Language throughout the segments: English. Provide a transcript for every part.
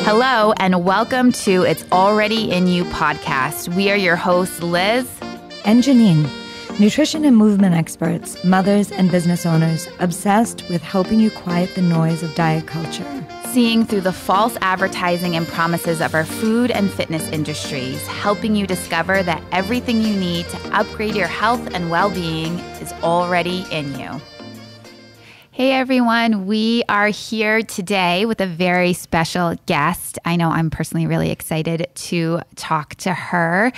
Hello, and welcome to It's Already In You podcast. We are your hosts, Liz and Janine, nutrition and movement experts, mothers and business owners, obsessed with helping you quiet the noise of diet culture. Seeing through the false advertising and promises of our food and fitness industries, helping you discover that everything you need to upgrade your health and well-being is already in you. Hey everyone, we are here today with a very special guest. I know I'm personally really excited to talk to her.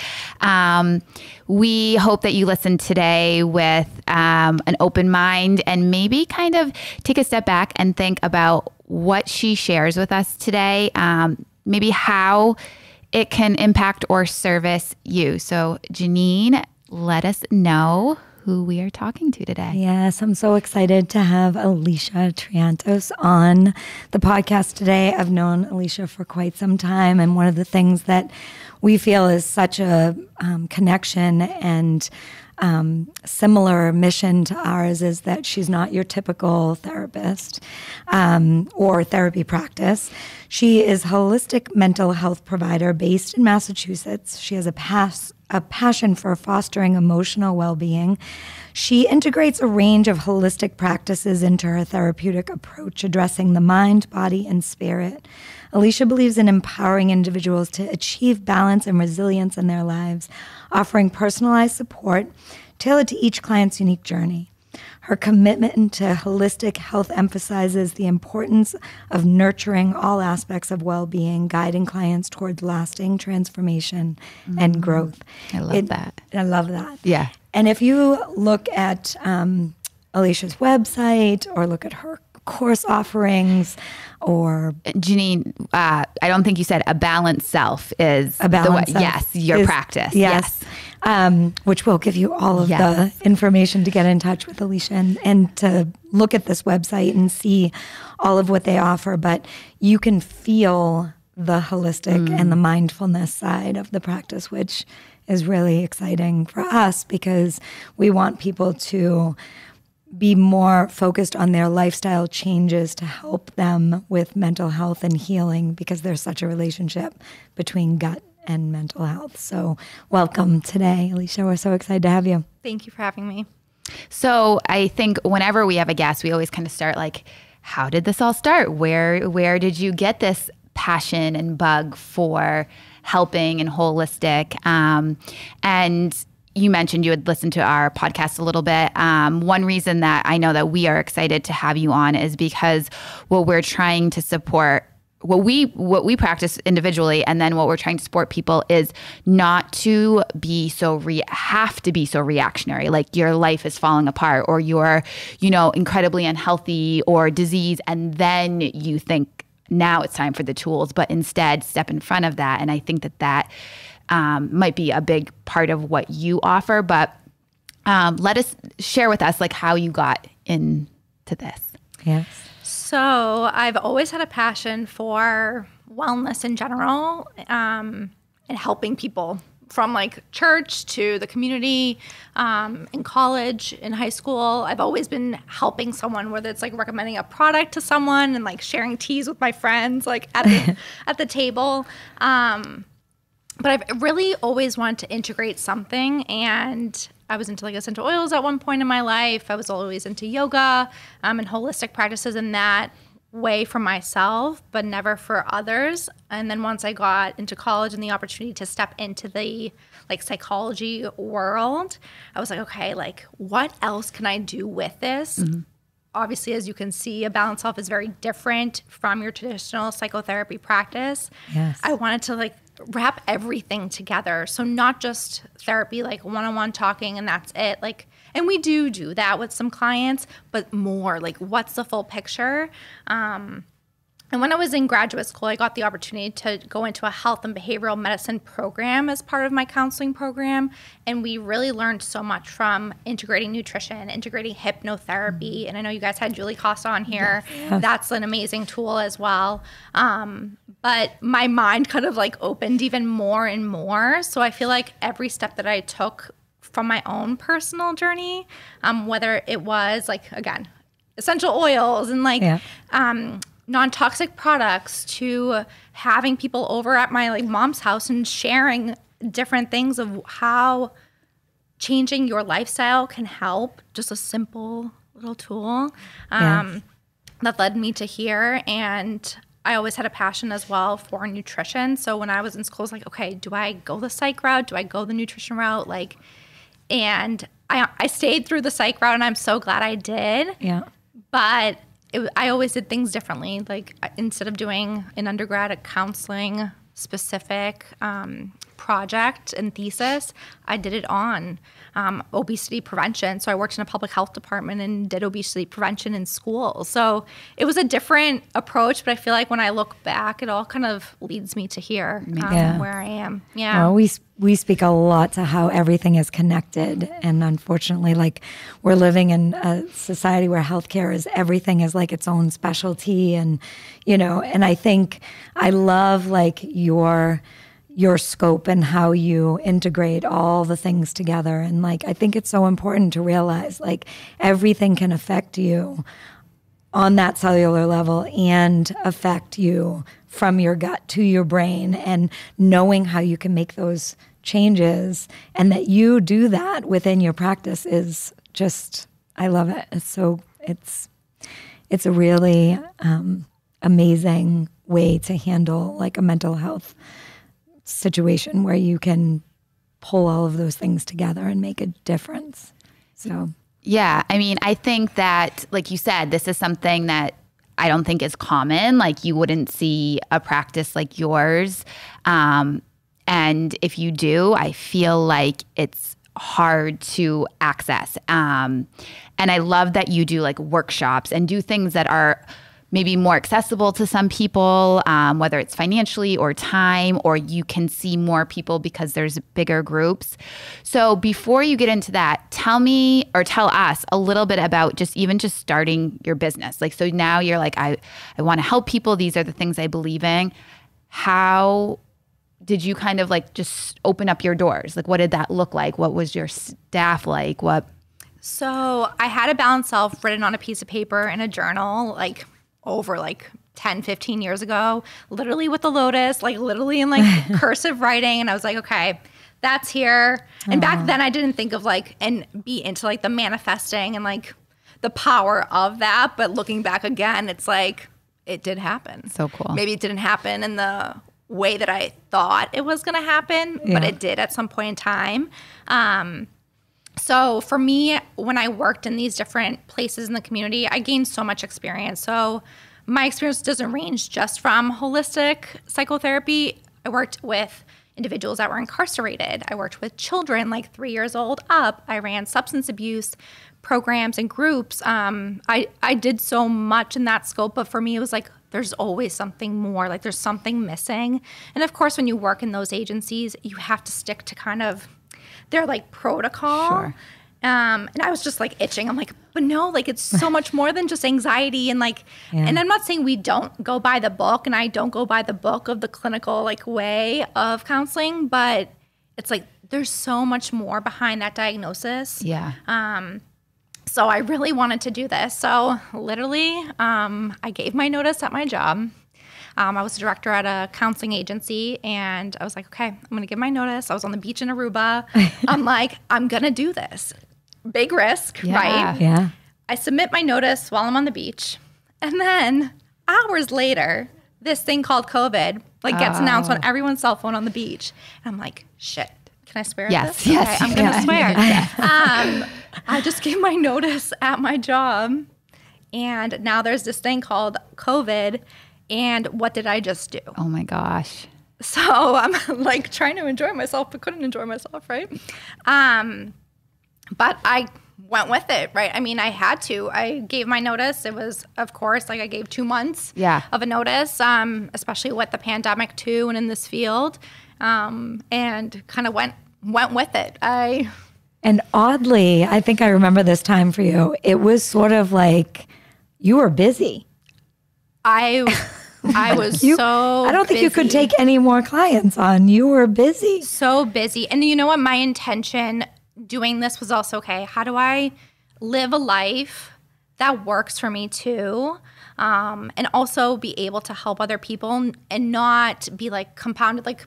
We hope that you listen today with an open mind and maybe kind of take a step back and think about what she shares with us today, maybe how it can impact or service you. So Janine, let us know who we are talking to today. Yes, I'm so excited to have Alicia Triantos on the podcast today. I've known Alicia for quite some time, and one of the things that we feel is such a connection and similar mission to ours is that she's not your typical therapist or therapy practice. She is a holistic mental health provider based in Massachusetts. She has a passion for fostering emotional well-being. She integrates a range of holistic practices into her therapeutic approach, addressing the mind, body, and spirit. Alicia believes in empowering individuals to achieve balance and resilience in their lives, offering personalized support tailored to each client's unique journey. Her commitment to holistic health emphasizes the importance of nurturing all aspects of well-being, guiding clients towards lasting transformation and growth. I love that. I love that. Yeah. And if you look at Alicia's website or look at her course offerings or... Janine, I don't think you said a balanced self is a balanced self. Yes, your practice. Yes. Which will give you all of the information to get in touch with Alicia and to look at this website and see all of what they offer. But you can feel the holistic and the mindfulness side of the practice, which is really exciting for us because we want people to be more focused on their lifestyle changes to help them with mental health and healing because there's such a relationship between gut and mental health. So welcome today, Alicia. We're so excited to have you. Thank you for having me. So I think whenever we have a guest, we always kind of start like, how did this all start? Where did you get this passion and bug for helping and holistic? And you mentioned you had listened to our podcast a little bit. One reason that I know that we are excited to have you on is because what we're trying to support, what we practice individually, and then what we're trying to support people is not to be have to be so reactionary, like your life is falling apart or you're, incredibly unhealthy or disease, and then you think now it's time for the tools, but instead step in front of that. And I think that might be a big part of what you offer, but let us share with us like how you got into this. Yes. So I've always had a passion for wellness in general and helping people from like church to the community, in college, in high school. I've always been helping someone, whether it's like recommending a product to someone and like sharing teas with my friends, like at the table. But I've really always wanted to integrate something, and I was into like essential oils at one point in my life. I was always into yoga and holistic practices in that way for myself, but never for others. And then once I got into college and the opportunity to step into the like psychology world, I was like, okay, like what else can I do with this? Mm-hmm. Obviously, as you can see, a balanced self is very different from your traditional psychotherapy practice. Yes. I wanted to like wrap everything together. So not just therapy, like one-on-one talking and that's it. Like, and we do that with some clients, but more like what's the full picture? And when I was in graduate school, I got the opportunity to go into a health and behavioral medicine program as part of my counseling program. And we really learned so much from integrating nutrition, integrating hypnotherapy. And I know you guys had Julie Costa on here. Yes. That's an amazing tool as well. But my mind kind of like opened even more and more. So I feel like every step that I took from my own personal journey, whether it was like, again, essential oils and like, non-toxic products to having people over at my like mom's house and sharing different things of how changing your lifestyle can help. Just a simple little tool that led me to here. And I always had a passion as well for nutrition. So when I was in school, I was like, okay, do I go the psych route? Do I go the nutrition route? Like, and I stayed through the psych route, and I'm so glad I did. Yeah. But I always did things differently. Like instead of doing an undergrad at counseling specific project and thesis, I did it on obesity prevention. So I worked in a public health department and did obesity prevention in school. So it was a different approach, but I feel like when I look back, it all kind of leads me to here where I am. Yeah. Well, we speak a lot to how everything is connected. And unfortunately, like we're living in a society where healthcare is everything is like its own specialty. And, and I think I love like your scope and how you integrate all the things together. And like, I think it's so important to realize like everything can affect you on that cellular level and affect you from your gut to your brain, and knowing how you can make those changes and that you do that within your practice is just, I love it. It's a really amazing way to handle like a mental health situation where you can pull all of those things together and make a difference. So, yeah, I mean, I think that, like you said, this is something that I don't think is common. Like you wouldn't see a practice like yours. And if you do, I feel like it's hard to access. And I love that you do like workshops and do things that are maybe more accessible to some people, whether it's financially or time, or you can see more people because there's bigger groups. So before you get into that, tell me or tell us a little bit about just starting your business. Like, so now you're like, I want to help people. These are the things I believe in. How did you kind of like just open up your doors? Like, what did that look like? What was your staff like? So I had a balanced self written on a piece of paper in a journal, like over like 10, 15 years ago, literally with the lotus, like literally in like cursive writing. And I was like, okay, that's here. And back then I didn't think of like, and be into like the manifesting and like the power of that. But looking back again, it's like, it did happen. So cool. Maybe it didn't happen in the way that I thought it was going to happen, but it did at some point in time. So for me, when I worked in these different places in the community, I gained so much experience. So my experience doesn't range just from holistic psychotherapy. I worked with individuals that were incarcerated. I worked with children like 3 years old up. I ran substance abuse programs and groups. I did so much in that scope, but for me, it was like, there's always something more, like there's something missing. And of course, when you work in those agencies, you have to stick to kind of their like protocol. Sure. And I was just like itching. I'm like, but no, like it's so much more than just anxiety. And like, and I'm not saying we don't go by the book, and I don't go by the book of the clinical like way of counseling, but it's like, there's so much more behind that diagnosis. Yeah. So I really wanted to do this. So literally, I gave my notice at my job. I was a director at a counseling agency, and I was like, okay, I'm going to give my notice. I was on the beach in Aruba. I'm like, I'm going to do this. Big risk, right? Yeah. I submit my notice while I'm on the beach. And then hours later, this thing called COVID like gets announced on everyone's cell phone on the beach. And I'm like, shit. Can I swear at Yes, this? yes. Okay, I'm going to swear. I just gave my notice at my job, and now there's this thing called COVID. And what did I just do? Oh my gosh. So I'm like trying to enjoy myself, but couldn't enjoy myself, right? But I went with it, right? I mean, I had to. I gave my notice. It was, of course, like I gave 2 months of a notice, especially with the pandemic too, and in this field, and kind of went with it. And oddly, I think I remember this time for you. It was sort of like you were busy. I was so I don't think busy. you could take any more clients on. You were busy. So busy. And you know what? My intention doing this was also, okay, how do I live a life that works for me too. And also be able to help other people and not be like compounded, like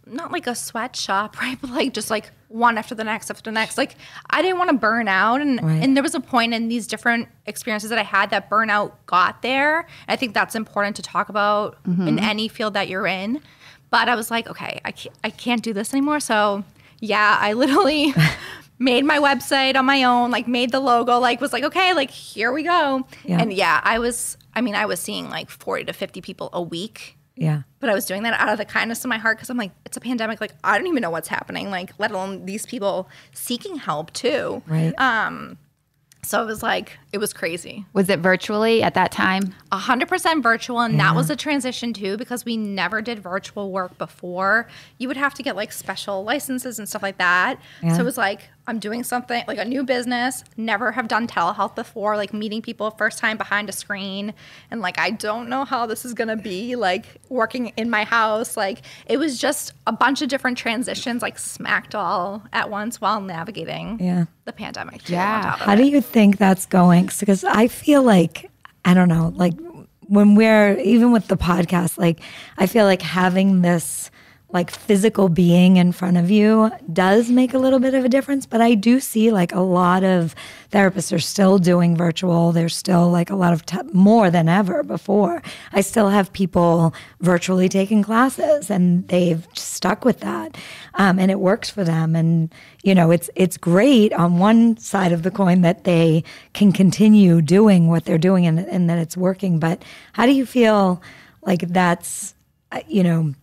not like a sweatshop, right? But like just like one after the next after the next. Like I didn't want to burn out. And there was a point in these different experiences that I had that burnout got there. I think that's important to talk about in any field that you're in. But I was like, okay, I can't do this anymore. So yeah, I literally made my website on my own, like made the logo, like was like, okay, like here we go. Yeah. And yeah, I was seeing like 40 to 50 people a week. Yeah. But I was doing that out of the kindness of my heart because I'm like, it's a pandemic. Like, I don't even know what's happening, like, let alone these people seeking help too. Right. So it was like, it was crazy. Was it virtually at that time? 100% virtual. And that was a transition too, because we never did virtual work before. You would have to get like special licenses and stuff like that. Yeah. So it was like, I'm doing something like a new business, never have done telehealth before, like meeting people first time behind a screen. And like, I don't know how this is going to be like working in my house. Like it was just a bunch of different transitions, like smacked all at once while navigating the pandemic. Too, How do you think that's going? Because I feel like, I don't know, like when we're, even with the podcast, like I feel like having this like physical being in front of you does make a little bit of a difference. But I do see like a lot of therapists are still doing virtual. There's still like a lot of more than ever before. I still have people virtually taking classes and they've stuck with that. And it works for them. And, you know, it's great on one side of the coin that they can continue doing what they're doing and that it's working. But how do you feel like that's, you know,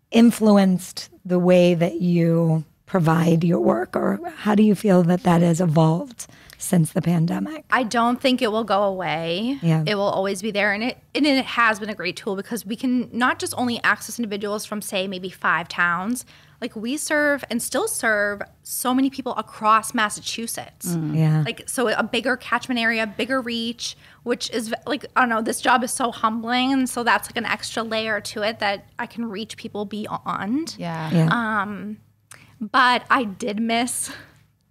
influenced the way that you provide your work, or how do you feel that that has evolved since the pandemic? I don't think it will go away. Yeah. It will always be there. And it has been a great tool because we can not just only access individuals from, say, maybe 5 towns. Like we serve and still serve so many people across Massachusetts. Yeah. Like, so a bigger catchment area, bigger reach, which is like, I don't know, this job is so humbling. And so that's like an extra layer to it that I can reach people beyond. Yeah. But I did miss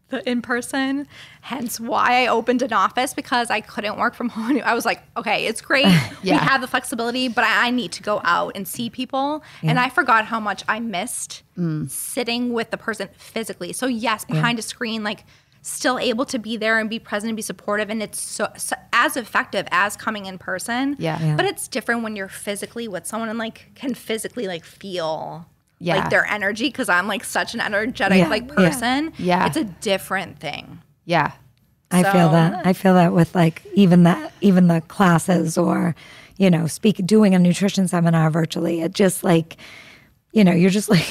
the in-person, hence why I opened an office, because I couldn't work from home. I was like, okay, it's great. We have the flexibility, but I need to go out and see people. And I forgot how much I missed sitting with the person physically. So yes, behind a screen, like still able to be there and be present and be supportive. And it's so as effective as coming in person. But it's different when you're physically with someone and like can physically like feel like their energy, because I'm like such an energetic like person. It's a different thing. I feel that. I feel that with like even the classes, or, you know, doing a nutrition seminar virtually. It just like, you know, you're just like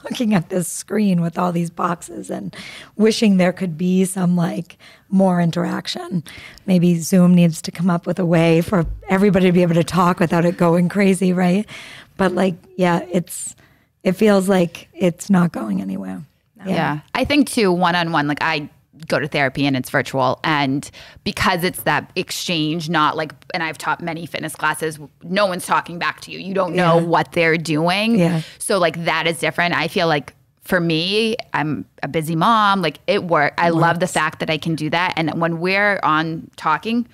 looking at this screen with all these boxes and wishing there could be some like more interaction. Maybe Zoom needs to come up with a way for everybody to be able to talk without it going crazy, right? But like, it feels like it's not going anywhere. Yeah. I think too, one-on-one, like I go to therapy and it's virtual, and because it's that exchange, not like, and I've taught many fitness classes, no one's talking back to you. You don't know what they're doing. So like that is different. I feel like for me, I'm a busy mom, like it works. I love the fact that I can do that. And when we're on talking,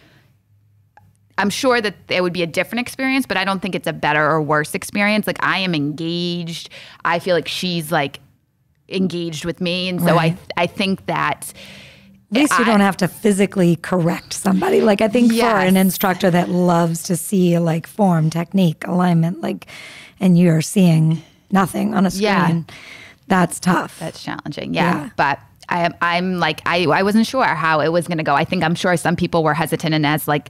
I'm sure that it would be a different experience, but I don't think it's a better or worse experience. Like I am engaged. I feel like she's like engaged with me. And so I think that at least you don't have to physically correct somebody. Like I think for an instructor that loves to see like form, technique, alignment, like, and you're seeing nothing on a screen, that's tough. That's challenging. But I'm like, I wasn't sure how it was going to go. I'm sure some people were hesitant, and as like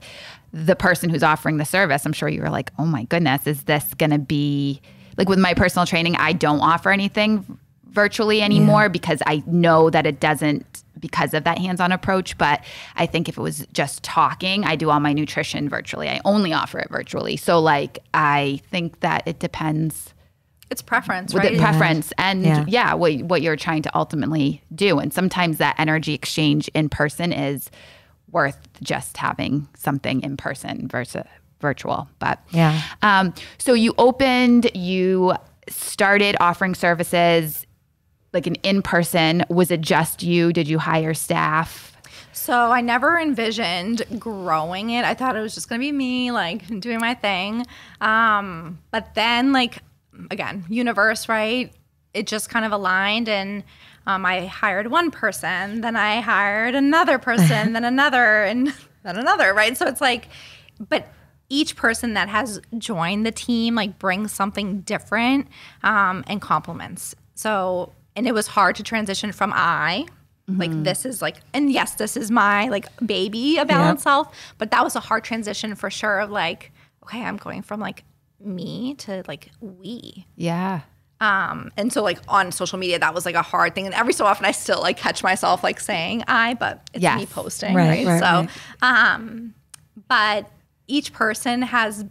the person who's offering the service, I'm sure you were like, oh my goodness, is this going to be like, with my personal training, I don't offer anything virtually anymore because I know that it doesn't, because of that hands-on approach. But I think if it was just talking, I do all my nutrition virtually. I only offer it virtually. So like, I think that it depends. It's preference, right? Preference and what you're trying to ultimately do. And sometimes that energy exchange in person is worth just having something in person versus virtual. But so you started offering services like an in-person. Was it just you? Did you hire staff? So I never envisioned growing it. I thought it was just going to be me, like, doing my thing. But then, like, again, universe, right? It just kind of aligned, and I hired one person, then I hired another person, then another, and then another, right? So it's like, but each person that has joined the team, like, brings something different and complements. So, and it was hard to transition from like, this is like, and yes, this is my, like, baby, a balanced self, but that was a hard transition for sure of, like, okay, I'm going from, like, me to, like, we. Yeah. And so, like, on social media, that was, like, a hard thing. And every so often I still, like, catch myself, like, saying but it's me posting, right? But each person has,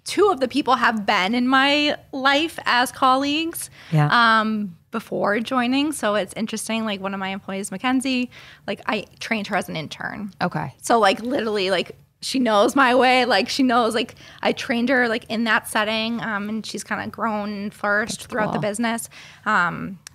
two of the people have been in my life as colleagues before joining. So it's interesting. Like, one of my employees, Mackenzie, like, I trained her as an intern. Okay. So, like, literally, like, she knows my way. Like, she knows, like, I trained her, like, in that setting, and she's kind of grown and flourished throughout the business.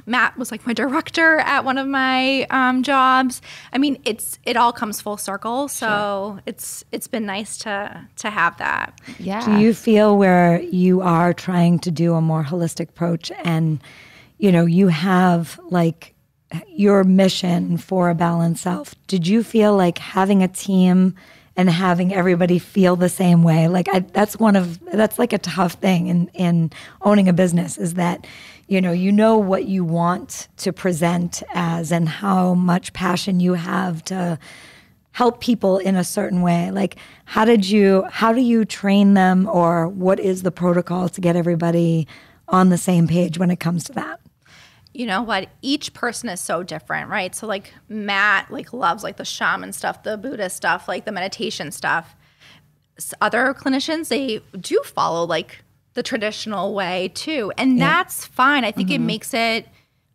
Matt was, like, my director at one of my jobs. I mean, it all comes full circle. So it's been nice to have that. Yeah. Do you feel where you are trying to do a more holistic approach, and, you know, you have, like, your mission for a balanced self? Did you feel like having a team and having everybody feel the same way? Like, that's like a tough thing in owning a business, is that, you know what you want to present as and how much passion you have to help people in a certain way. Like, how do you train them, or what is the protocol to get everybody on the same page when it comes to that? You know what? Each person is so different, right? So, like, Matt, like, loves, like, the shaman stuff, the Buddhist stuff, like the meditation stuff. Other clinicians, they do follow, like, the traditional way too. And that's fine. I think it makes it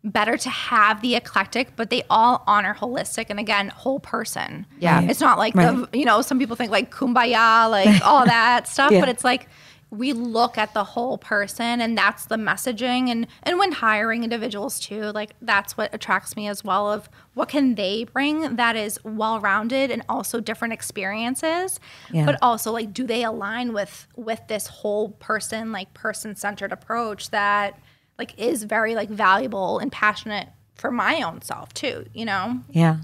better to have the eclectic, but they all honor holistic and, again, whole person. Yeah. It's not like, some people think, like, kumbaya, like, all that stuff, but it's like, we look at the whole person, and that's the messaging. And when hiring individuals too, like, that's what attracts me as well, of what can they bring that is well-rounded and also different experiences, but also, like, do they align with this whole person, like, person-centered approach that, like, is very, like, valuable and passionate for my own self too, you know? Yeah.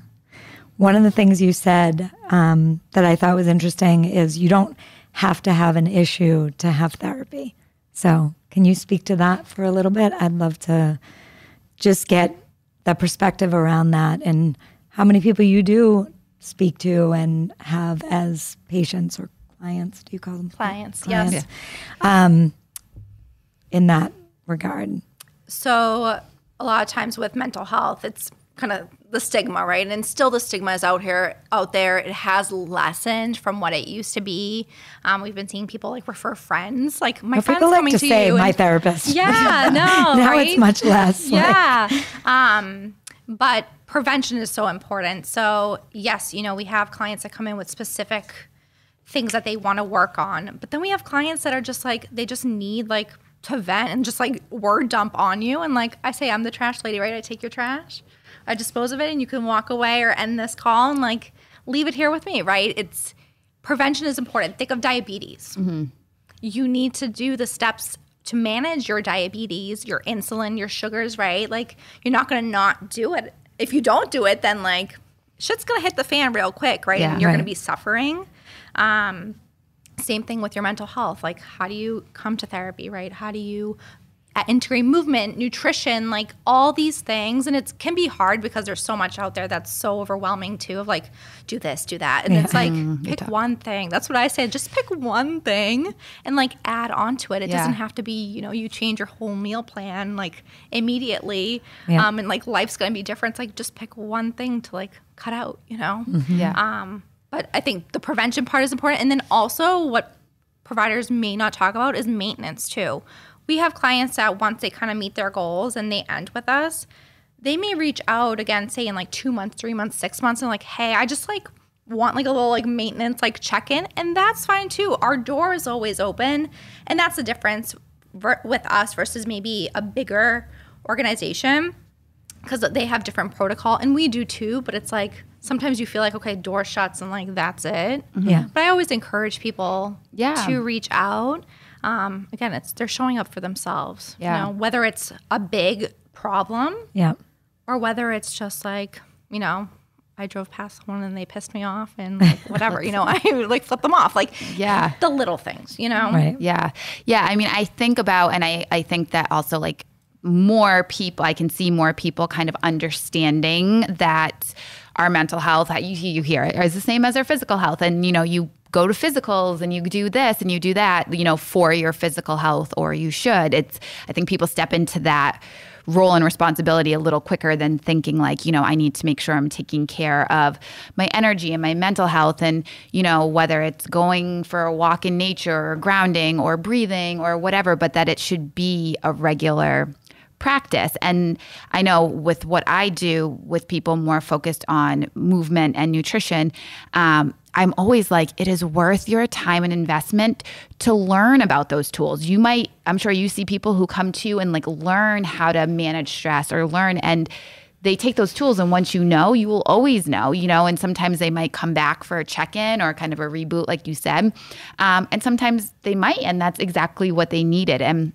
One of the things you said that I thought was interesting is you don't have to have an issue to have therapy. So can you speak to that for a little bit? I'd love to just get the perspective around that, and how many people you do speak to and have as patients or clients. Do you call them clients? Yes. In that regard. So a lot of times with mental health, it's kind of the stigma, right? And still the stigma is out there. It has lessened from what it used to be. We've been seeing people, like, refer friends, like, my friends people like coming to to say you. My therapist. Yeah, no, now right? It's much less. Yeah. But prevention is so important. So yes, we have clients that come in with specific things that they want to work on. But then we have clients that are just like, they just need, like, to vent and just, like, word dump on you. And, like, I say, I'm the trash lady, right? I take your trash, I dispose of it, and you can walk away or end this call and, like, leave it here with me, right? Prevention is important. Think of diabetes. You need to do the steps to manage your diabetes, your insulin, your sugars, right? Like, you're not going to not do it. If you don't do it, then, like, shit's going to hit the fan real quick, right? And you're going to be suffering. Same thing with your mental health. Like, how do you come to therapy, right? How do you integrate movement, nutrition, like, all these things? And it can be hard because there's so much out there that's so overwhelming too, of, like, do this, do that. And it's like, pick one thing. That's what I said. Just pick one thing and, like, add on to it. It doesn't have to be, you change your whole meal plan, like, immediately. And, like, life's going to be different. It's like, just pick one thing to, like, cut out, But I think the prevention part is important. And then also what providers may not talk about is maintenance too. We have clients that once they kind of meet their goals and they end with us, they may reach out again, say in, like, 2 months, 3 months, 6 months, and, like, hey, I just, like, want, like, a little, like, maintenance, like, check-in. And that's fine too. Our door is always open. And that's the difference with us versus maybe a bigger organization, because they have different protocol, and we do too, but it's like sometimes you feel like, okay, door shuts and like that's it. Yeah. But I always encourage people Yeah. to reach out. Again, they're showing up for themselves. Yeah. You know, whether it's a big problem Yeah. or whether it's just like, you know, I drove past someone and they pissed me off and like, whatever, you know, I like flip them off. Like Yeah. the little things, you know? Right. Yeah. Yeah. I mean, I think about, and I think that also like more people, I can see more people kind of understanding that our mental health, you hear it, is the same as our physical health. And, you know, you go to physicals and you do this and you do that, you know, for your physical health, or you should. I think people step into that role and responsibility a little quicker than thinking like, you know, I need to make sure I'm taking care of my energy and my mental health. And, you know, whether it's going for a walk in nature or grounding or breathing or whatever, but that it should be a regular practice. And I know with what I do with people more focused on movement and nutrition, I'm always like, it is worth your time and investment to learn about those tools. I'm sure you see people who come to you and like learn how to manage stress or learn, and they take those tools, and once you know, you will always know, you know, and sometimes they might come back for a check-in or kind of a reboot, like you said. And sometimes they might, and that's exactly what they needed. And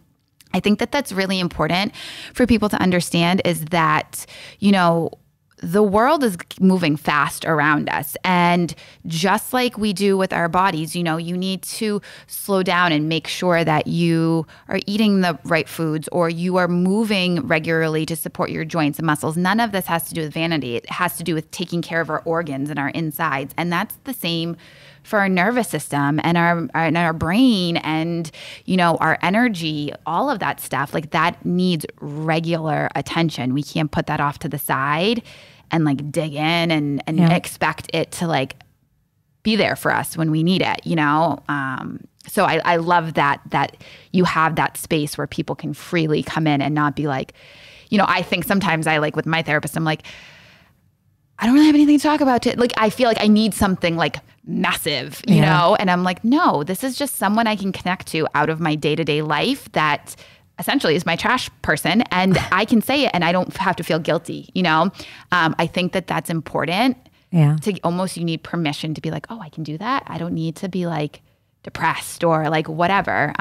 I think that that's really important for people to understand, is that, you know, the world is moving fast around us. And just like we do with our bodies, you know, you need to slow down and make sure that you are eating the right foods, or you are moving regularly to support your joints and muscles. None of this has to do with vanity. It has to do with taking care of our organs and our insides. And that's the same for our nervous system and our brain and, you know, our energy, all of that stuff. Like that needs regular attention. We can't put that off to the side and like dig in and expect it to like be there for us when we need it, you know? So I love that you have that space where people can freely come in and not be like, you know, I think sometimes I like with my therapist, I'm like, I don't really have anything to talk about. Like, I feel like I need something like massive, you know? And I'm like, no, this is just someone I can connect to out of my day-to-day life that essentially is my trash person, and I can say it and I don't have to feel guilty, you know? I think that that's important. Yeah. You need permission to be like, oh, I can do that. I don't need to be like depressed or like whatever.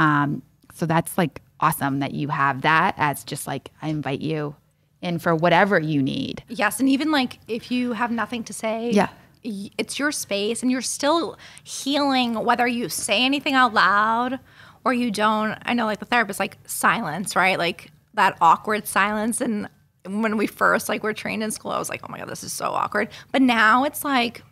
So that's like awesome that you have that as just like, I invite you in for whatever you need. Yes. And even like if you have nothing to say, it's your space and you're still healing, whether you say anything out loud or you don't. I know like the therapist, like silence, right? Like that awkward silence. And when we first like were trained in school, I was like, oh my God, this is so awkward. But now it's like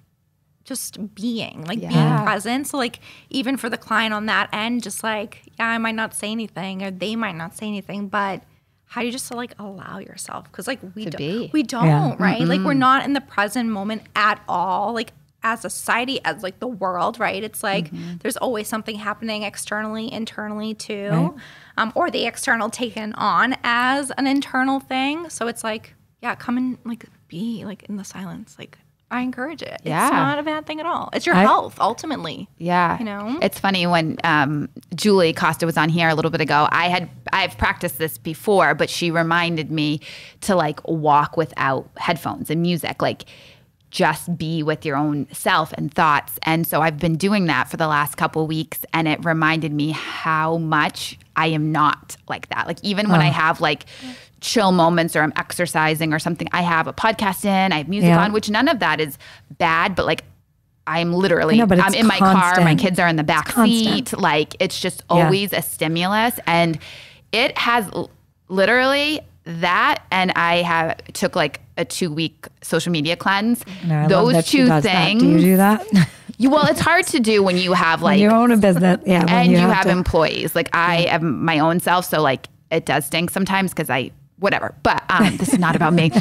just being present. So like even for the client on that end, just like, yeah, I might not say anything or they might not say anything, but how do you just like allow yourself? Because like we don't, right? Like we're not in the present moment at all. Like as a society, as like the world, right? It's like there's always something happening externally, internally too, or the external taken on as an internal thing. So it's like, yeah, come and like be like in the silence. Like I encourage it. Yeah. It's not a bad thing at all. It's your health ultimately. Yeah. You know? It's funny when Julie Costa was on here a little bit ago, I've practiced this before, but she reminded me to like walk without headphones and music, like just be with your own self and thoughts. And so I've been doing that for the last couple of weeks, and it reminded me how much I am not like that. Like even when I have like chill moments or I'm exercising or something, I have a podcast in, I have music on, which none of that is bad, but like I'm literally, I'm in my car, my kids are in the back seat. Like it's just always a stimulus. And it has literally that, and I took like a 2-week social media cleanse. No, those two things. That. Do you do that? Well, it's hard to do when you have like you own a business, and you have employees. Like I am my own self, so like it does stink sometimes because whatever. But this is not about me.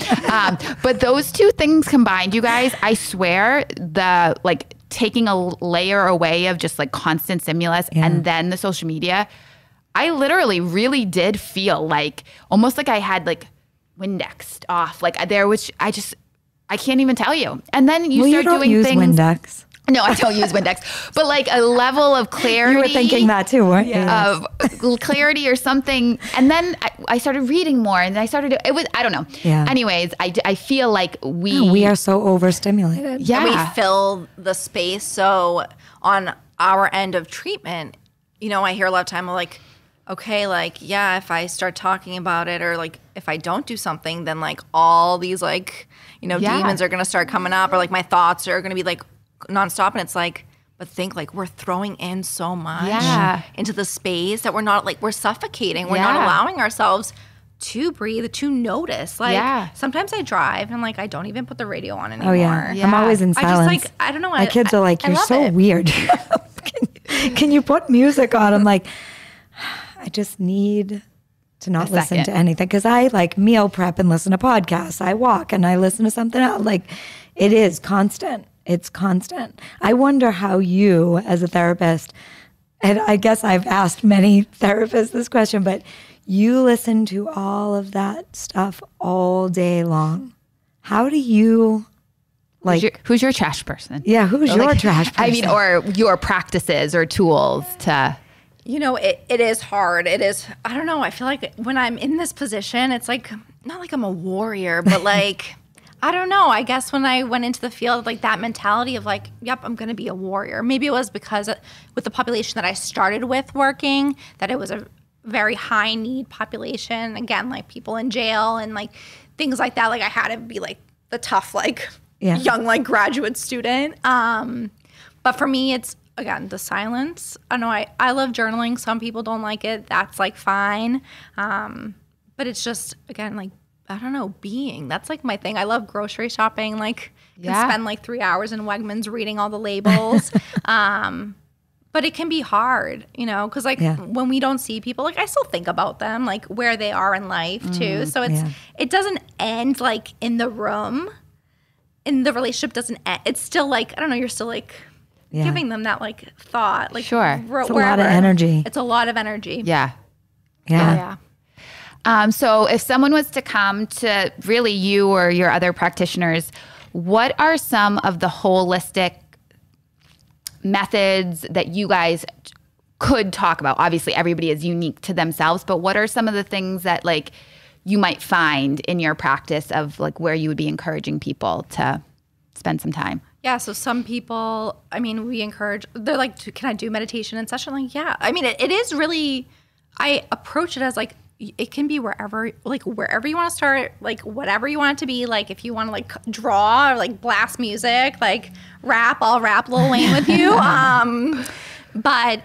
But those two things combined, you guys, I swear, the like taking a layer away of just like constant stimulus and then the social media, I literally really did feel like almost like I had like Windexed off. Like there was, I can't even tell you. And then you start doing use things. Windex. No, I don't use Windex, but like a level of clarity. You were thinking that too, weren't you? Of clarity or something. And then I started reading more, and I don't know. Yeah. Anyways, I feel like we are so overstimulated. Yeah. And we fill the space. So on our end of treatment, you know, I hear a lot of time like, okay, like, yeah, if I start talking about it, or like if I don't do something, then like all these like, you know, demons are going to start coming up, or like my thoughts are going to be like nonstop. And it's like, but think like we're throwing in so much into the space that we're not like, we're suffocating. We're not allowing ourselves to breathe, to notice. Like sometimes I drive and like I don't even put the radio on anymore. Oh yeah. I'm always in silence. I just like, I don't know. My kids are like, you're so it. weird. Can you put music on? I'm like, I just need to not listen to anything, because I like meal prep and listen to podcasts. I walk and I listen to something else. Like, it is constant. It's constant. I wonder how you, as a therapist, and I guess I've asked many therapists this question, but you listen to all of that stuff all day long. How do you, like... Who's your trash person? Yeah, who's your trash person? I mean, or your practices or tools to... You know, it is hard. It is, I don't know. I feel like when I'm in this position, it's like, not like I'm a warrior, but like, I don't know. I guess when I went into the field, like that mentality of like, yep, I'm going to be a warrior. Maybe it was because with the population that I started with working, that it was a very high need population. Again, like people in jail and like things like that. Like I had to be like the tough, like young, like graduate student. But for me, it's, again, the silence. I know I love journaling. Some people don't like it. That's like fine. But it's just, again, like, I don't know, being. That's like my thing. I love grocery shopping. Like, can spend like 3 hours in Wegmans reading all the labels. But it can be hard, you know, because like when we don't see people, like I still think about them, like where they are in life too. So it doesn't end like in the room. And the relationship doesn't end. It's still like, I don't know, you're still like... giving them that like thought, like it's a lot of energy. It's a lot of energy. Yeah. So if someone was to come to really you or your other practitioners, what are some of the holistic methods that you guys could talk about? Obviously, everybody is unique to themselves, but what are some of the things that like you might find in your practice of like where you would be encouraging people to spend some time? Yeah, so some people, I mean, we encourage, they're like, can I do meditation in session? Like, yeah. I mean, it is really, I approach it as like, it can be wherever you want to start, like whatever you want it to be. Like if you want to like draw or like blast music, like rap, I'll rap Lil Wayne with you. But,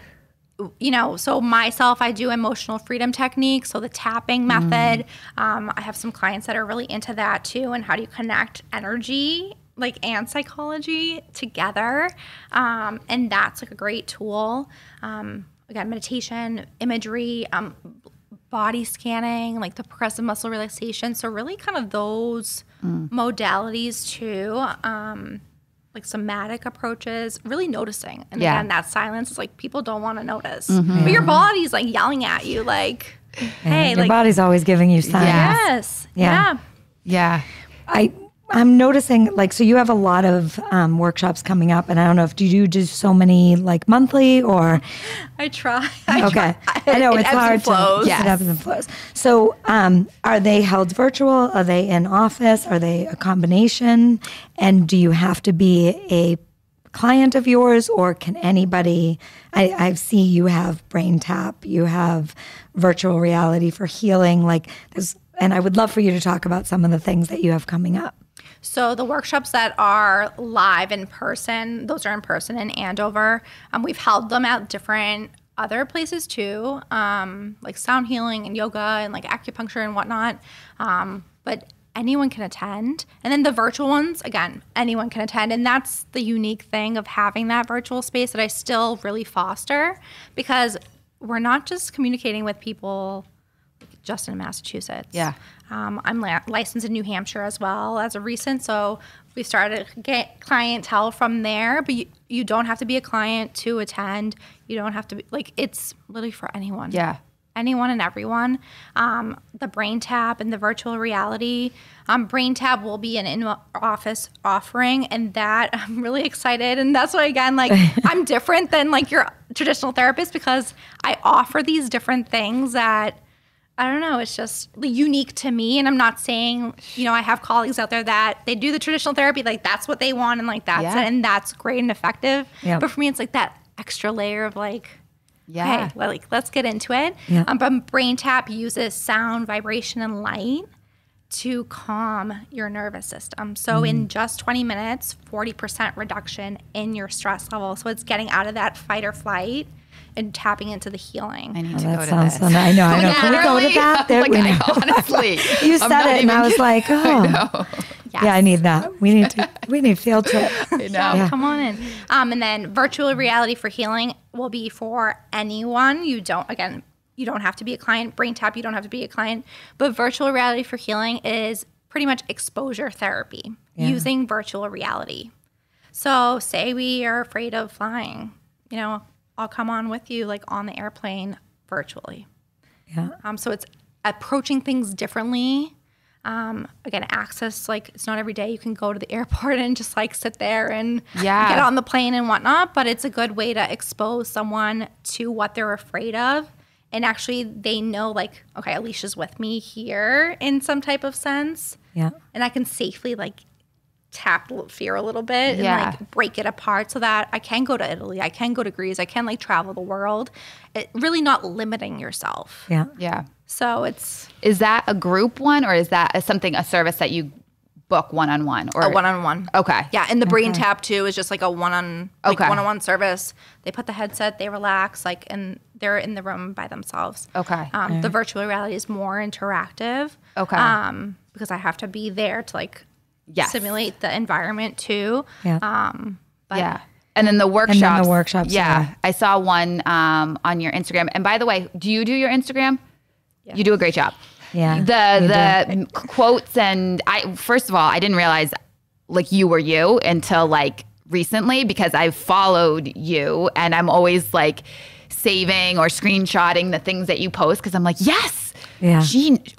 you know, so myself, I do emotional freedom techniques. So the tapping method, I have some clients that are really into that too. And how do you connect energy like and psychology together, and that's like a great tool. Again, meditation, imagery, body scanning, like the progressive muscle relaxation. So really kind of those modalities too, like somatic approaches, really noticing. And again, that silence is like people don't want to notice. But your body's like yelling at you like, hey. Your like, body's always giving you signs. Yes. Yeah. I'm noticing, like, so you have a lot of workshops coming up, and I don't know if do you do so many like monthly or? I try. I know it's hard to. It ebbs and flows. So, are they held virtual? Are they in office? Are they a combination? And do you have to be a client of yours, or can anybody? I see you have brain tap, you have virtual reality for healing, like there's. And I would love for you to talk about some of the things that you have coming up. So the workshops that are live in person, those are in person in Andover. We've held them at different other places too, like sound healing and yoga and like acupuncture and whatnot. But anyone can attend. And then the virtual ones, again, anyone can attend. And that's the unique thing of having that virtual space that I still really foster, because we're not just communicating with people just in Massachusetts. Yeah. I'm licensed in New Hampshire as well as a recent, so we started to get clientele from there, but you don't have to be a client to attend. You don't have to be, like, it's literally for anyone. Yeah. Anyone and everyone. The Brain Tap and the virtual reality. Brain Tap will be an in-office offering, and that I'm really excited. And that's why, again, like, I'm different than, like, your traditional therapist, because I offer these different things that I don't know. It's just unique to me. And I'm not saying, I have colleagues out there that they do the traditional therapy, like that's what they want. And like, that's it. And that's great and effective. Yeah. But for me, it's like that extra layer of like, Yeah. hey, like, let's get into it. Yeah. But Brain Tap uses sound, vibration, and light to calm your nervous system. So in just 20 minutes, 40% reduction in your stress level. So it's getting out of that fight or flight and tapping into the healing. I need to That go to sounds this. fun. I know. Can we go to that? Like, honestly, You I'm said not it, and even I was kidding. like, oh, Yes. yeah, I need that. We need field trip. I know. Yeah. Come on in. And then virtual reality for healing will be for anyone. You don't have to be a client. Brain Tap, you don't have to be a client. But virtual reality for healing is pretty much exposure therapy using virtual reality. So say we are afraid of flying, I'll come on with you like on the airplane virtually. Yeah. So it's approaching things differently. Again, access, like it's not every day you can go to the airport and just like sit there and get on the plane and whatnot, but it's a good way to expose someone to what they're afraid of. And actually they know like, okay, Alicia's with me here in some type of sense. Yeah. And I can safely like tap fear a little bit and like break it apart so that I can go to Italy, I can go to Greece, I can like travel the world. It really not limiting yourself. Yeah. Yeah. So Is that a group one, or is that a service that you book one-on-one? Or a one-on-one. Okay. Yeah, and the Brain Tap too is just like a one-on-one service. They put the headset, they relax, like, and they're in the room by themselves. Okay. The virtual reality is more interactive. Okay. Because I have to be there to like Yes. simulate the environment too. Yeah. But Yeah. And then the workshops. And then the workshops, Yeah. yeah. I saw one on your Instagram. And by the way, do you do your Instagram? Yeah. You do a great job. Yeah, The quotes, and first of all, I didn't realize like you were you until like recently, because I followed you and I'm always like saving or screenshotting the things that you post, because I'm like, yes. Yeah.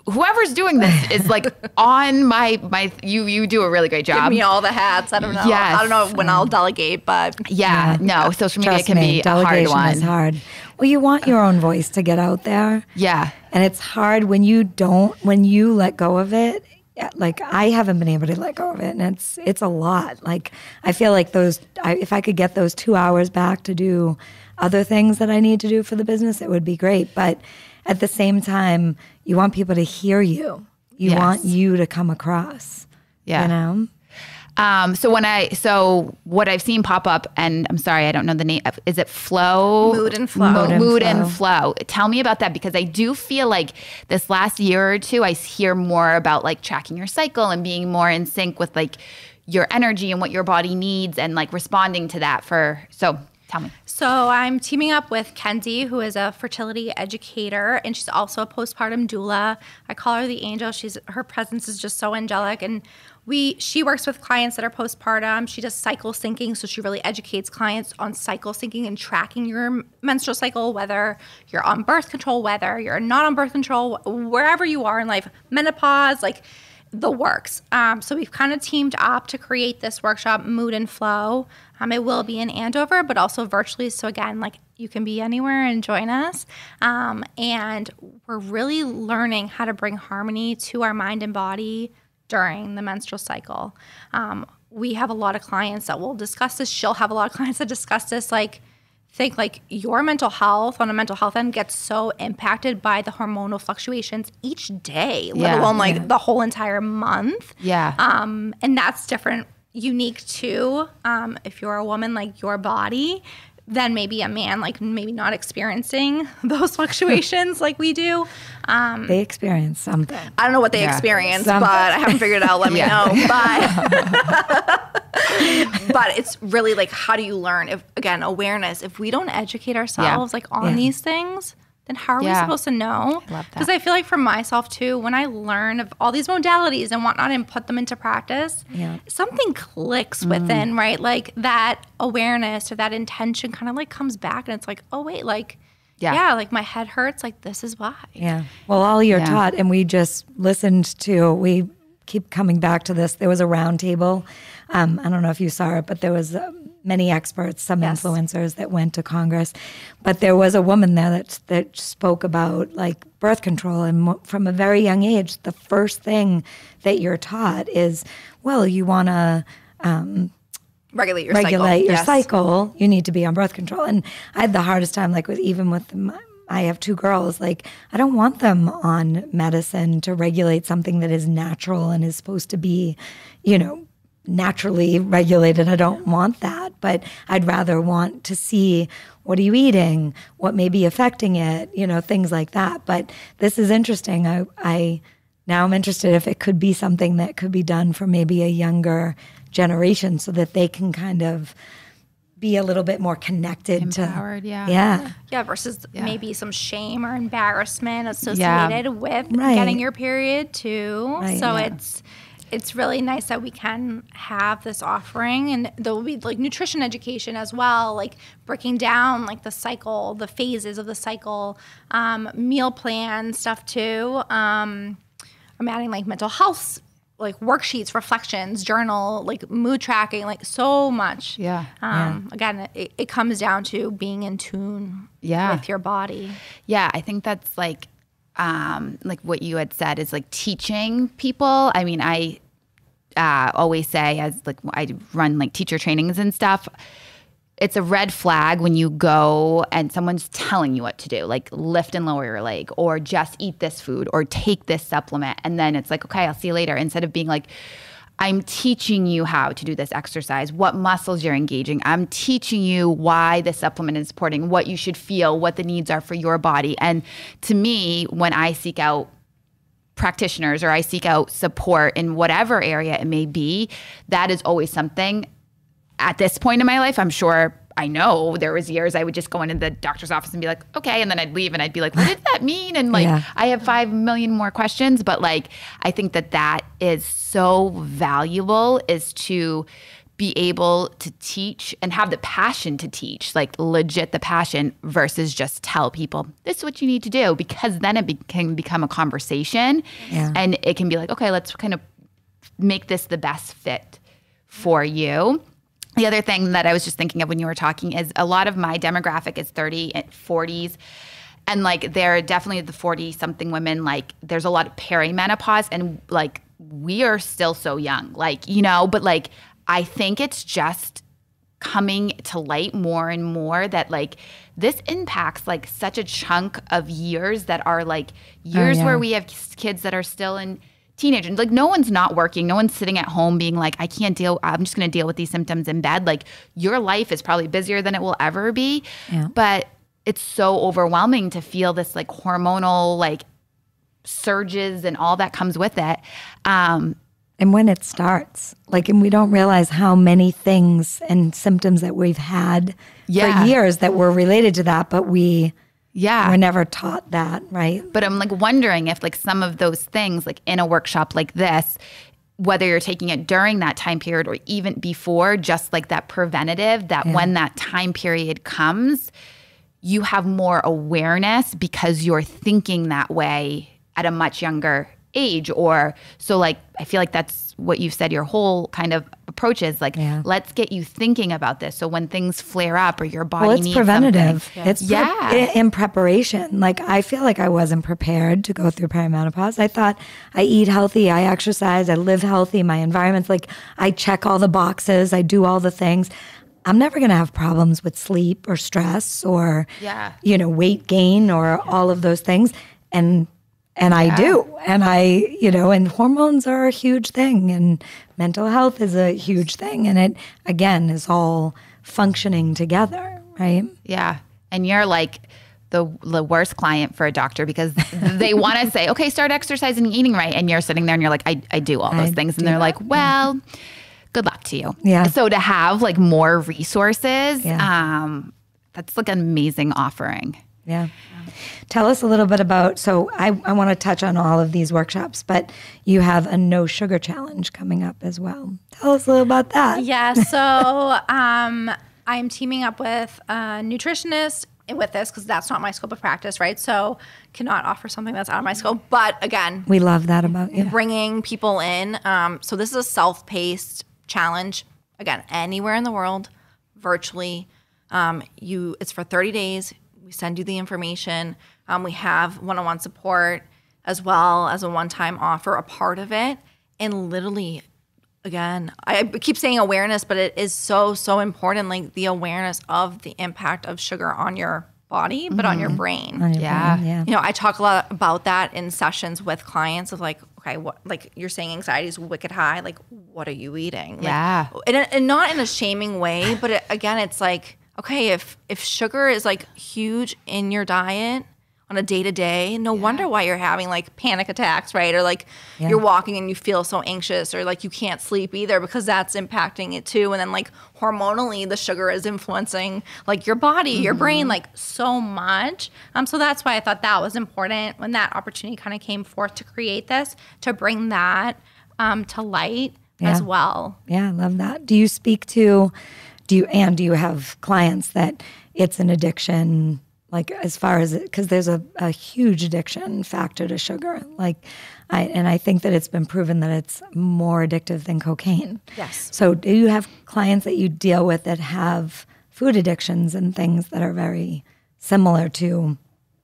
Whoever's doing this is like on my you do a really great job. give me all the hats. I don't know. Yes. I don't know when I'll delegate, but Yeah, no, social media Trust can me, be a hard delegation one. is hard. Well, you want your own voice to get out there. Yeah. And it's hard when you let go of it. Like I haven't been able to let go of it, and it's a lot. Like I feel like if I could get those 2 hours back to do other things that I need to do for the business, it would be great. But at the same time, you want people to hear you. You Yes. want you to come across. Yeah. You know? So what I've seen pop up, and I'm sorry, I don't know the name. Is it Flow? Mood and Flow. Mood and Flow. Tell me about that, because I do feel like this last year or two, I hear more about like tracking your cycle and being more in sync with like your energy and what your body needs, and like responding to that. So tell me. So I'm teaming up with Kenzie, who is a fertility educator, and she's also a postpartum doula. I call her the angel. Her presence is just so angelic, and she works with clients that are postpartum. She does cycle syncing, so she really educates clients on cycle syncing and tracking your menstrual cycle, whether you're on birth control, whether you're not on birth control, wherever you are in life, menopause, like the works. So we've kind of teamed up to create this workshop, Mood and Flow. It will be in Andover, but also virtually. So again, like you can be anywhere and join us. And we're really learning how to bring harmony to our mind and body during the menstrual cycle. We have a lot of clients that will discuss this. She'll have a lot of clients that discuss this, think like your mental health on a mental health end gets so impacted by the hormonal fluctuations each day, let alone like the whole entire month. Yeah. And that's different, unique too. If you're a woman, like your body, than maybe a man, like maybe not experiencing those fluctuations like we do. They experience something. I don't know what they experience, Something. but I haven't figured it out. Let me know. But it's really like, how do you learn? If again, awareness. If we don't educate ourselves like on these things, then how are we supposed to know? I love that. Because I feel like for myself too, when I learn of all these modalities and whatnot and put them into practice, something clicks within, right? Like that awareness or that intention kind of like comes back, and it's like, oh wait, like like my head hurts, like this is why. Yeah. Well, all you're taught, and we just listened to, we keep coming back to this. There was a round table. I don't know if you saw it, but there was many experts, some Yes. influencers that went to Congress. But there was a woman there that spoke about like birth control. And from a very young age, the first thing that you're taught is, well, you want to Regulate your your cycle, you need to be on birth control. And I had the hardest time, like I have 2 girls, like I don't want them on medicine to regulate something that is natural and is supposed to be, naturally regulated. I don't want that, but I'd rather want to see what are you eating, what may be affecting it, things like that. But this is interesting. Now I'm interested if it could be something that could be done for maybe a younger generation so that they can kind of be a little bit more connected Empowered, yeah. Versus maybe some shame or embarrassment associated with getting your period too. Right, so it's really nice that we can have this offering, and there will be like nutrition education as well, like breaking down like the cycle, the phases of the cycle, meal plan stuff too. I'm adding like mental health, like worksheets, reflections, journal, like mood tracking, like so much. Again, it comes down to being in tune with your body. Yeah, I think that's like what you had said is like teaching people. I mean, I always say, as like I run like teacher trainings and stuff, it's a red flag when you go and someone's telling you what to do, like lift and lower your leg, or just eat this food, or take this supplement. And then it's like, okay, I'll see you later. Instead of being like, I'm teaching you how to do this exercise, what muscles you're engaging. I'm teaching you why the supplement is supporting, what you should feel, what the needs are for your body. And to me, when I seek out practitioners or I seek out support in whatever area it may be, that is always something. At this point in my life, I'm sure, I know there was years I would just go into the doctor's office and be like, okay, and then I'd leave and I'd be like, what did that mean? And like, I have 5 million more questions, but like, I think that is so valuable, is to be able to teach and have the passion to teach, like legit the passion, versus just tell people this is what you need to do, because then it can become a conversation and it can be like, okay, let's kind of make this the best fit for you. The other thing that I was just thinking of when you were talking is a lot of my demographic is 30 and 40s. And like, there are definitely the 40-something women, like there's a lot of perimenopause, and like we are still so young, like, but like, I think it's just coming to light more and more that like this impacts like such a chunk of years that are like years where we have kids that are still in teenage, and like no one's not working, no one's sitting at home being like, I'm just going to deal with these symptoms in bed. Like your life is probably busier than it will ever be, but it's so overwhelming to feel this like hormonal like surges and all that comes with it. And when it starts, like, and we don't realize how many things and symptoms that we've had for years that were related to that, but we're never taught that, right? But I'm like wondering if like some of those things, like in a workshop like this, whether you're taking it during that time period or even before, just like that preventative, that when that time period comes, you have more awareness because you're thinking that way at a much younger age. Or so like, I feel like that's what you've said your whole kind of approach is like, let's get you thinking about this. So when things flare up or your body needs preventative. something. It's in preparation. Like I feel like I wasn't prepared to go through perimenopause. I thought I eat healthy, I exercise, I live healthy, my environment's like, I check all the boxes, I do all the things. I'm never going to have problems with sleep or stress or, weight gain or all of those things. And I do. And and hormones are a huge thing, and mental health is a huge thing. And it, again, is all functioning together, right? Yeah. And you're like the worst client for a doctor because they want to say, okay, start exercising and eating right. And you're sitting there and you're like, I do all those things. And they're like, well, good luck to you. Yeah. So to have like more resources, that's like an amazing offering. Yeah. Tell us a little bit about, so I want to touch on all of these workshops, but you have a no sugar challenge coming up as well. Tell us a little about that. Yeah, so I'm teaming up with a nutritionist with this because that's not my scope of practice, right? So cannot offer something that's out of my scope. But again, we love that about you. Bringing people in. So this is a self-paced challenge, again, anywhere in the world, virtually. It's for 30 days. We send you the information. We have one-on-one support as well as a one-time offer, a part of it. And literally, again, I keep saying awareness, but it is so, so important, like the awareness of the impact of sugar on your body, but on your brain. Yeah. You know, I talk a lot about that in sessions with clients of like, okay, what, like you're saying anxiety is wicked high. Like, what are you eating? Yeah. Like, and not in a shaming way, but again, it's like, okay, if sugar is like huge in your diet on a day-to-day, no wonder why you're having like panic attacks, right? Or like you're walking and you feel so anxious, or like you can't sleep either, because that's impacting it too. And then like hormonally, the sugar is influencing like your body, your brain, like so much. So that's why I thought that was important when that opportunity kind of came forth to create this, to bring that to light as well. Yeah, I love that. Do you speak to, do you have clients that it's an addiction, like as far as, because there's a huge addiction factor to sugar. Like, I think that it's been proven that it's more addictive than cocaine. Yes. So do you have clients that you deal with that have food addictions and things that are very similar to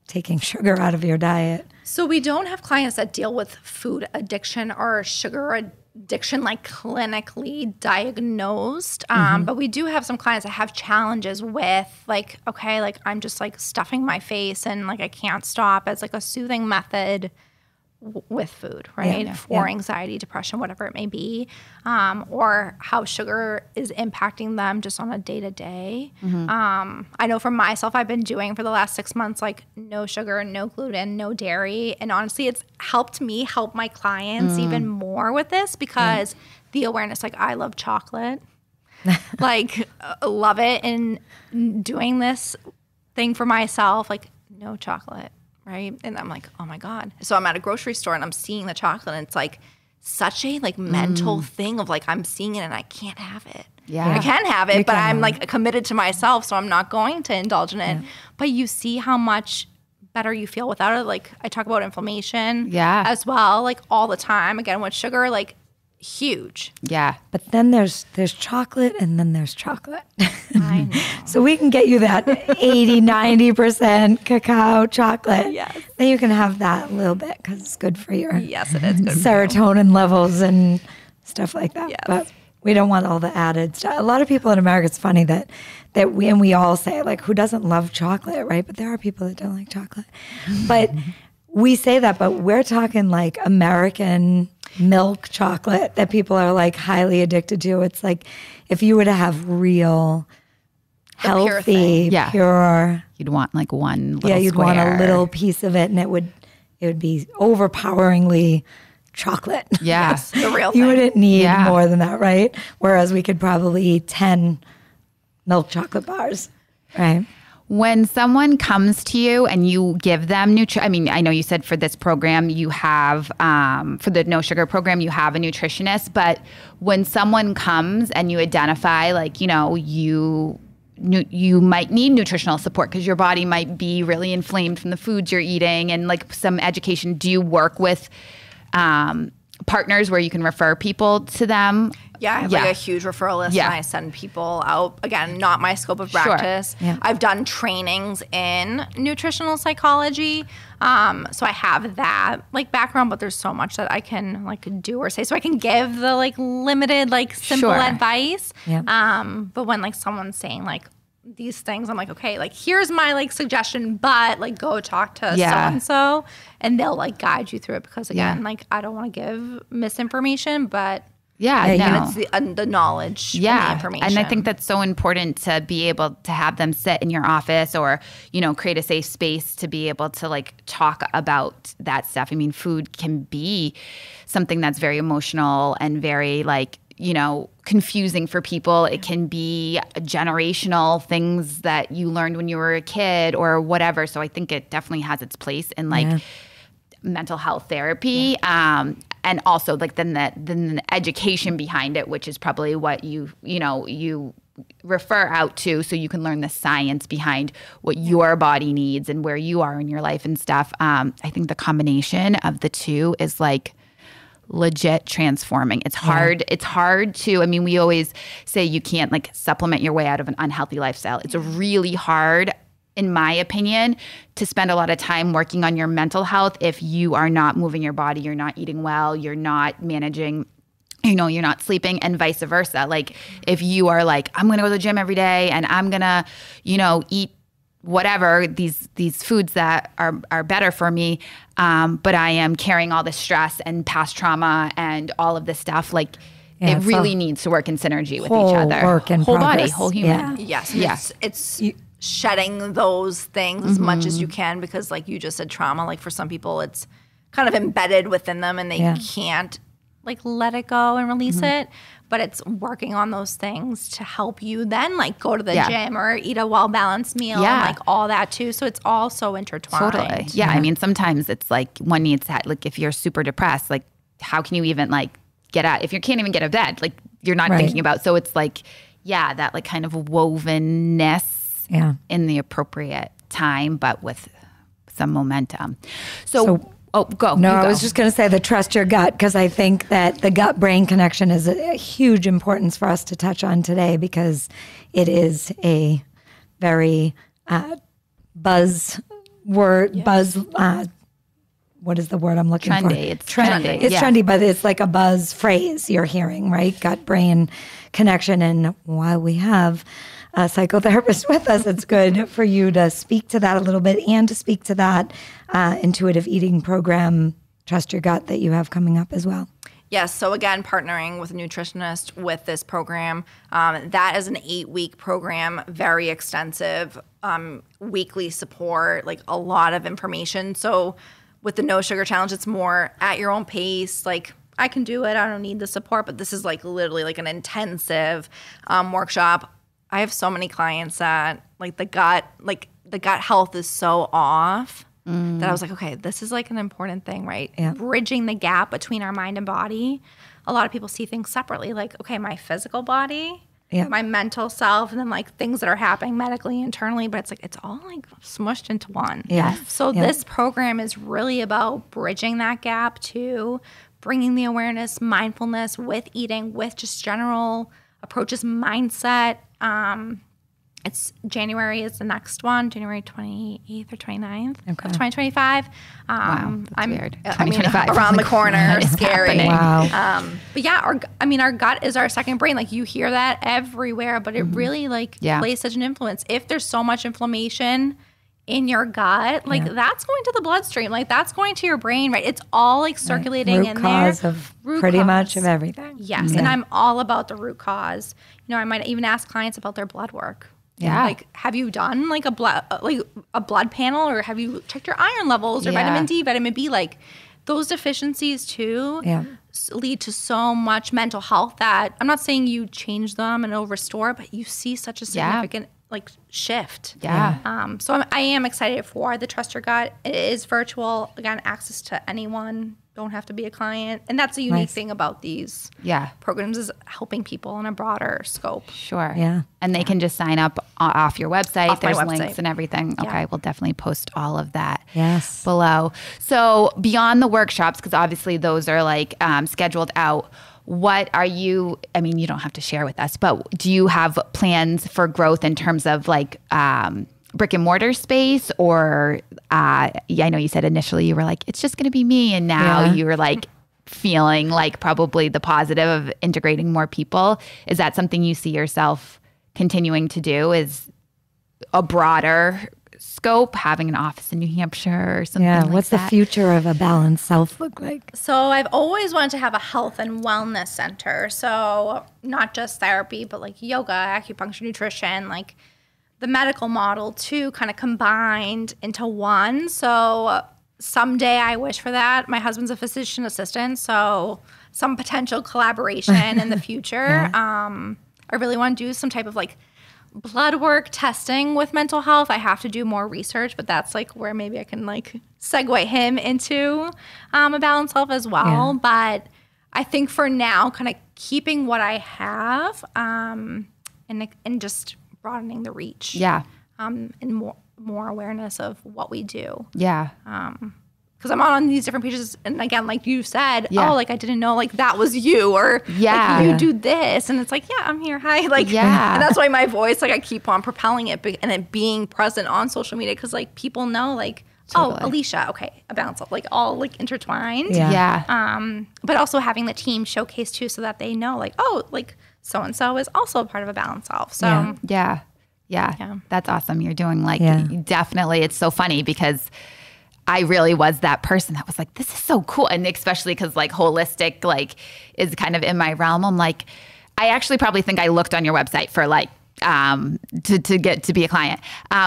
taking sugar out of your diet? So we don't have clients that deal with food addiction or sugar addiction, like clinically diagnosed. But we do have some clients that have challenges with like, okay, like I'm just like stuffing my face and like I can't stop as like a soothing method with food, right? For anxiety, depression, whatever it may be, or how sugar is impacting them just on a day-to-day. I know for myself, I've been doing for the last 6 months, like no sugar, no gluten, no dairy. And honestly, it's helped me help my clients even more with this, because the awareness, like I love chocolate, like love it. And doing this thing for myself, like no chocolate. Right. And I'm like, oh my God. So I'm at a grocery store and I'm seeing the chocolate, and it's like such a like mental thing of like, I'm seeing it and I can't have it. Yeah. I can have it, but I'm like committed to myself, so I'm not going to indulge in it. But you see how much better you feel without it. Like I talk about inflammation as well, like all the time. Again, with sugar, like huge. Yeah. But then there's chocolate, and then there's chocolate. I know. So we can get you that 80, 90% cacao chocolate. Yes. Then you can have that a little bit because it's good for your Yes, it is good. serotonin levels and stuff like that. Yes. But we don't want all the added stuff. A lot of people in America, it's funny that we all say, like, who doesn't love chocolate, right? But there are people that don't like chocolate. But we say that, but we're talking like American milk chocolate that people are like highly addicted to. It's like if you were to have real healthy, pure, You'd want like one little you'd square. want a little piece of it, and it would be overpoweringly chocolate. Yeah. Yes, the real thing. You wouldn't need more than that, right? Whereas we could probably eat 10 milk chocolate bars, right? When someone comes to you and you give them I mean, I know you said for this program you have, for the no sugar program, you have a nutritionist, but when someone comes and you identify, like, you know, you might need nutritional support because your body might be really inflamed from the foods you're eating, and like some education, do you work with partners where you can refer people to them? Yeah, I have like a huge referral list, and I send people out. Again, not my scope of practice. Yeah. I've done trainings in nutritional psychology, so I have that like background. But there's so much that I can like do or say, so I can give the like limited like simple advice. Yeah. But when like someone's saying like these things, I'm like, okay, like here's my like suggestion, but like go talk to so and so, and they'll like guide you through it, because again, like I don't want to give misinformation, but. No. It's the knowledge and the information. And I think that's so important to be able to have them sit in your office, or, you know, create a safe space to be able to like talk about that stuff. I mean, food can be something that's very emotional and very like, you know, confusing for people. It can be generational things that you learned when you were a kid or whatever. So I think it definitely has its place in like mental health therapy. And also like then the education behind it, which is probably what you refer out to, so you can learn the science behind what your body needs and where you are in your life and stuff. I think the combination of the two is like legit transforming. It's hard. It's hard to, I mean, we always say you can't like supplement your way out of an unhealthy lifestyle. It's really hard, in my opinion, to spend a lot of time working on your mental health if you are not moving your body, you're not eating well, you're not managing, you're not sleeping, and vice versa. Like if you are like, I'm going to go to the gym every day and I'm going to, eat whatever, these foods that are better for me, but I am carrying all this stress and past trauma and all of this stuff, like it really needs to work in synergy with each other. Work in whole progress. body, whole human. Yes. Yes. It's shedding those things as much as you can, because like you just said, trauma, like for some people it's kind of embedded within them and they can't like let it go and release it. But it's working on those things to help you then like go to the gym or eat a well-balanced meal and like all that too. So it's all so intertwined. Totally. Yeah. I mean, sometimes it's like one needs to, like if you're super depressed, like how can you even like get out? If you can't even get out of bed, like you're not thinking about. So it's like, that like kind of wovenness in the appropriate time, but with some momentum. So oh, go. No, go. I was just going to say the trust your gut, because I think that the gut-brain connection is a huge importance for us to touch on today, because it is a very buzz word, what is the word I'm looking for? Trendy. It's trendy. It's trendy, but it's like a buzz phrase you're hearing, right? Gut-brain connection. And while we have a psychotherapist with us, it's good for you to speak to that a little bit and to speak to that intuitive eating program, Trust Your Gut, that you have coming up as well. Yes. So again, partnering with a nutritionist with this program, that is an 8-week program, very extensive, weekly support, like a lot of information. So with the No Sugar Challenge, it's more at your own pace. Like I can do it. I don't need the support, but this is like literally like an intensive workshop. I have so many clients that like the gut health is so off that I was like, okay, this is like an important thing, right? Yeah. Bridging the gap between our mind and body. A lot of people see things separately, like, okay, my physical body, my mental self, and then like things that are happening medically, internally, but it's like, it's all like smushed into one. Yeah. So this program is really about bridging that gap to bringing the awareness, mindfulness with eating, with just general approaches, mindset. It's January is the next one, January 28th or 29th of 2025. Wow, that's weird. 2025. Around the corner, scary. Wow. But yeah, our gut is our second brain. Like you hear that everywhere, but it really plays such an influence. If there's so much inflammation in your gut, like that's going to the bloodstream, like that's going to your brain, right? It's all like circulating in there. Root cause much of everything. Yes, and I'm all about the root cause. I might even ask clients about their blood work. Yeah. Like, have you done like a blood panel, or have you checked your iron levels or vitamin D, vitamin B? Like those deficiencies too lead to so much mental health that I'm not saying you change them and it'll restore, but you see such a significant like shift. Yeah. So I am excited for the Trust Your Gut. It is virtual. Again, access to anyone. Don't have to be a client. And that's a unique thing about these programs, is helping people in a broader scope. Sure. Yeah. And they can just sign up off your website. Off my There's website. links and everything. Okay. We'll definitely post all of that below. So beyond the workshops, because obviously those are like scheduled out, what are you, I mean, you don't have to share with us, but do you have plans for growth in terms of like brick and mortar space, or I know you said initially you were like, it's just going to be me, and now you were like feeling like probably the positive of integrating more people. Is that something you see yourself continuing to do, is a broader scope, having an office in New Hampshire or something like that? What's the future of a balanced self look like? So I've always wanted to have a health and wellness center. So not just therapy, but like yoga, acupuncture, nutrition, like the medical model too, kind of combined into one. So someday I wish for that. My husband's a physician assistant, so some potential collaboration in the future. I really want to do some type of like blood work testing with mental health. I have to do more research, but that's like where maybe I can like segue him into a balanced health as well. But I think for now, kind of keeping what I have and just broadening the reach. And more awareness of what we do. because I'm on these different pages, and again, like you said, Yeah. oh, like I didn't know like that was you, or Yeah. like you do this, and it's like, yeah, I'm here, hi, like, Yeah. and that's why my voice, like I keep on propelling it, and it being present on social media, because like people know, like, Totally. oh, Alicia, okay, a balance of like all like intertwined, Yeah. but also having the team showcase too, so that they know, like, oh, like so and so is also a part of a balance self, so. Yeah. That's awesome. You're doing like, definitely, it's so funny because I really was that person that was like, this is so cool. And especially because like holistic, like is kind of in my realm. I'm like, I actually probably think I looked on your website for like, to get to be a client.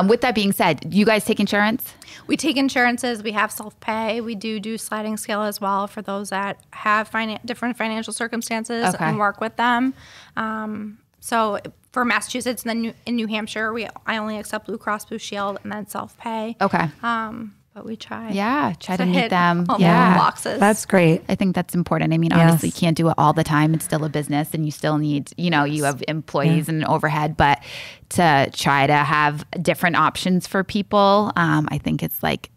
With that being said, do you guys take insurance? We take insurances. We have self-pay. We do sliding scale as well for those that have different financial circumstances and work with them. So for Massachusetts and then in New Hampshire, I only accept Blue Cross Blue Shield and then self-pay. Okay. But we try. Try to meet them. All the boxes. That's great. I think that's important. I mean, obviously you can't do it all the time. It's still a business and you still need, you have employees and overhead, but to try to have different options for people, I think it's like,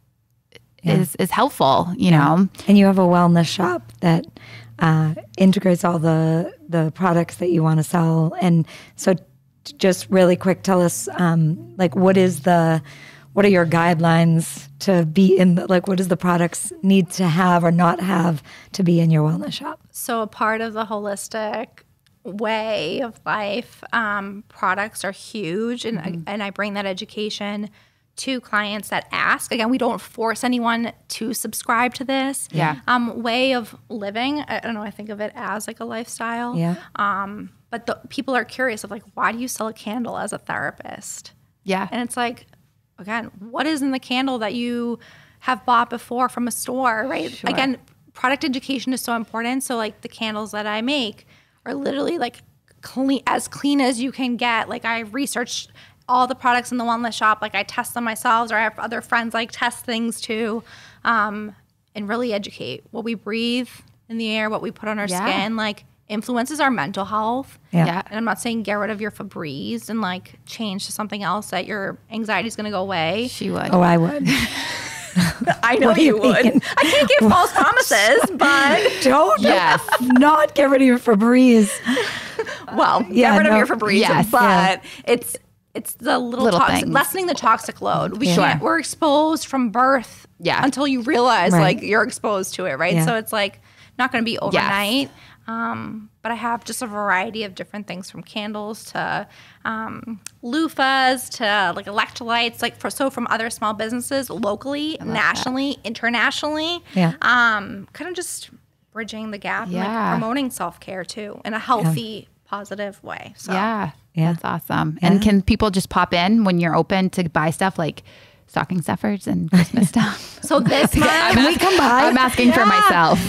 is helpful, know. And you have a wellness shop that integrates all the products that you want to sell. And so just really quick, tell us, like, what are your guidelines to be in, like, what does the products need to have or not have to be in your wellness shop? So a part of the holistic way of life, products are huge. And I bring that education to clients that ask. Again, we don't force anyone to subscribe to this way of living. I don't know, I think of it as like a lifestyle. Yeah. But people are curious of like, why do you sell a candle as a therapist? Yeah. And it's like, again, what is in the candle that you have bought before from a store, right? Sure. Again, product education is so important. So like the candles that I make are literally like as clean as you can get. Like I researched all the products in the wellness shop. Like I test them myself, or I have other friends like test things too, and really educate what we breathe in the air, what we put on our skin, like influences our mental health. Yeah. And I'm not saying get rid of your Febreze and like change to something else that your anxiety is going to go away. She would. Oh, I would. I know you would. I can't give false promises, but Don't not get rid of your Febreze. well, get rid of your Febreze, but it's the little toxic, lessening the toxic load. We're exposed from birth until you realize like you're exposed to it, right? Yeah. So it's like not going to be overnight. But I have just a variety of different things, from candles to loofahs to like electrolytes, like from other small businesses locally, nationally, internationally. Yeah. Kind of just bridging the gap and like promoting self-care too in a healthy, positive way. So that's awesome. And can people just pop in when you're open to buy stuff like stocking stuffers and Christmas stuff? So this month, can we come by? I'm asking for myself.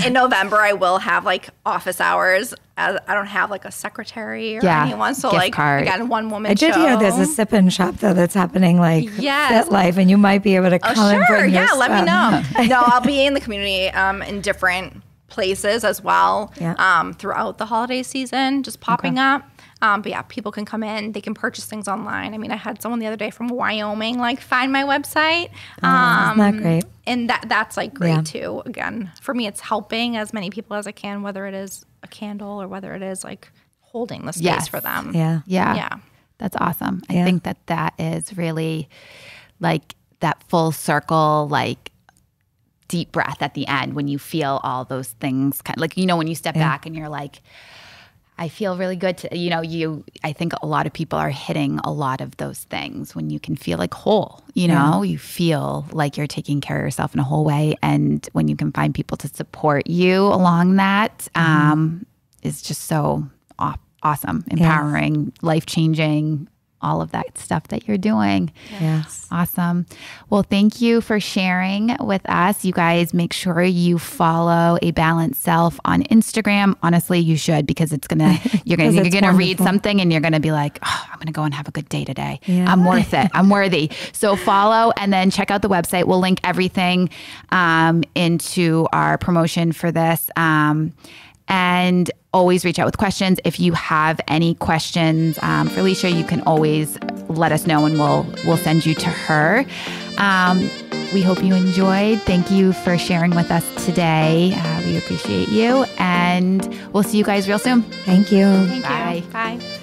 In November, I will have like office hours. I don't have like a secretary or anyone. So gift like card. again, one woman I did show. hear there's a sip-in shop though that's happening like Fit Life, and you might be able to come and bring your let me stuff. know. No, I'll be in the community in different places as well throughout the holiday season, just popping up. But yeah, people can come in. They can purchase things online. I mean, I had someone the other day from Wyoming like find my website. Isn't that great? And that's like great too. Again, for me, it's helping as many people as I can, whether it is a candle or whether it is like holding the space for them. Yeah. That's awesome. I think that is really like that full circle, like deep breath at the end when you feel all those things, kind of like, when you step back and you're like, I feel really good to, I think a lot of people are hitting a lot of those things when you can feel like whole, you feel like you're taking care of yourself in a whole way. And when you can find people to support you along that, is just so awesome, empowering, life-changing, all of that stuff that you're doing. Yes. Awesome. Well, thank you for sharing with us. You guys make sure you follow A Balanced Self on Instagram. Honestly, you should, because you're gonna read something and you're gonna be like, oh, I'm gonna go and have a good day today. Yeah. I'm worth it. I'm worthy. So follow and then check out the website. We'll link everything into our promotion for this. And always reach out with questions. If you have any questions for Alicia, you can always let us know and we'll send you to her. We hope you enjoyed. Thank you for sharing with us today. We appreciate you, and we'll see you guys real soon. Thank you. Thank Bye. you. Bye.